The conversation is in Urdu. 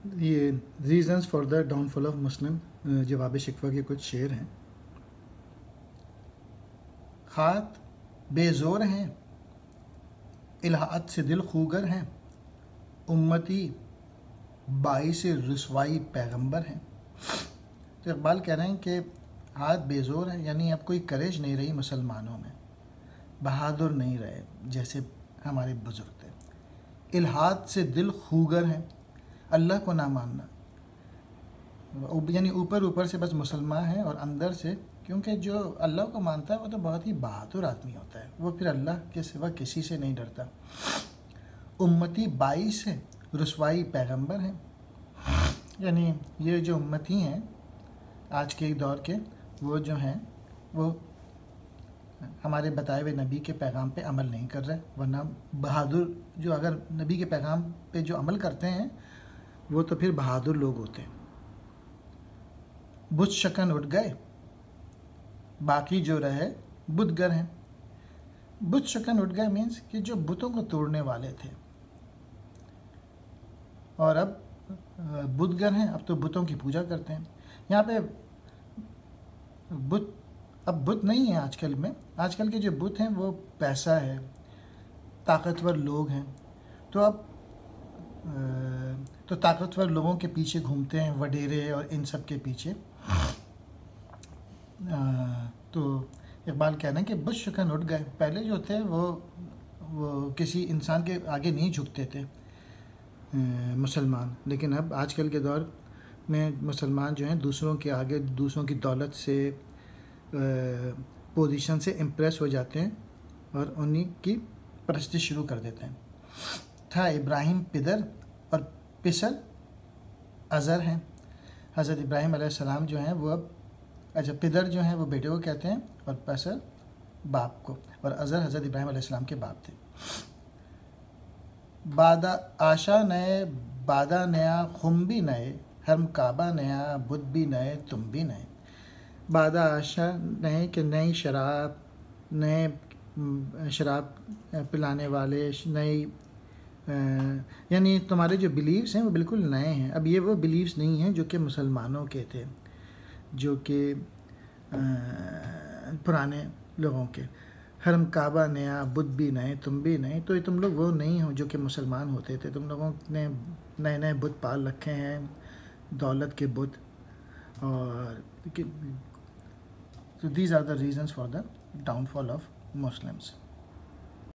یہ reasons for the down fall of Muslim جواب شکوہ کے کچھ شعر ہیں۔ خات بے زور ہیں، الہات سے دل خوگر ہیں، امتی باعث رسوائی پیغمبر ہیں۔ تو اقبال کہہ رہے ہیں کہ ہاتھ بے زور ہیں، یعنی اب کوئی کریج نہیں رہی مسلمانوں میں، بہادر نہیں رہے جیسے ہمارے بزرگ تھے۔ الہات سے دل خوگر ہیں، اللہ کو نہ ماننا، یعنی اوپر سے بس مسلمان ہیں اور اندر سے، کیونکہ جو اللہ کو مانتا ہے وہ تو بہت ہی بہادر آدمی ہوتا ہے، وہ پھر اللہ کے سوا کسی سے نہیں ڈرتا۔ امتی باعث ہے رسوائی پیغمبر ہیں، یعنی یہ جو امتی ہیں آج کے دور کے، وہ جو ہیں وہ ہمارے بتائے ہوئے نبی کے پیغام پہ عمل نہیں کر رہے، ورنہ بہادر جو اگر نبی کے پیغام پہ جو عمل کرتے ہیں وہ تو پھر بہادر لوگ ہوتے ہیں۔ بت شکن اٹھ گئے، باقی جو رہے بت گر ہیں۔ بت شکن اٹھ گئے مینس کہ جو بتوں کو توڑنے والے تھے، اور اب بت گر ہیں، اب تو بتوں کی پوجا کرتے ہیں۔ یہاں پہ اب بت نہیں ہے آج کل میں، آج کل کے جو بت ہیں وہ پیسہ ہے، طاقتور لوگ ہیں، تو اب تو طاقتور لوگوں کے پیچھے گھومتے ہیں، وڈیرے اور ان سب کے پیچھے۔ تو اقبال کہنا ہے کہ بت شکن اٹھ گئے، پہلے جو تھے وہ کسی انسان کے آگے نہیں جھکتے تھے مسلمان، لیکن اب آج کل کے دور میں مسلمان جو ہیں دوسروں کے آگے، دوسروں کی دولت سے، پوزیشن سے امپریس ہو جاتے ہیں اور انہی کی پرستش شروع کر دیتے ہیں۔ تھا ابراہیم پدر اور پسر ازر ہیں، حضرت ابراہیم علیہ السلام جو ہیں وہ اب پدر جو ہیں وہ بیٹے کو کہتے ہیں اور پسر باپ کو، اور ازر حضرت ابراہیم علیہ السلام کے باپ تھے۔ بادہ آشا نئے، بادہ نیا، خم بھی نئے، حرم کعبہ نیا، بت بھی نئے، تم بھی نئے۔ بادہ آشا نئے کہ نئی شراب، نئے شراب پلانے والے، نئی یعنی تمہارے جو بلیفز ہیں وہ بالکل نئے ہیں، اب یہ وہ بلیفز نہیں ہیں جو کہ مسلمانوں کے تھے، جو کہ پرانے لوگوں کے۔ حرم کعبہ نیا، بت بھی نئے، تم بھی نئے، تو یہ تم لوگ وہ نہیں ہو جو کہ مسلمان ہوتے تھے، تم لوگوں نے نئے نئے بت پال رکھے ہیں، دولت کے بت، اور so these are the reasons for the downfall of Muslims.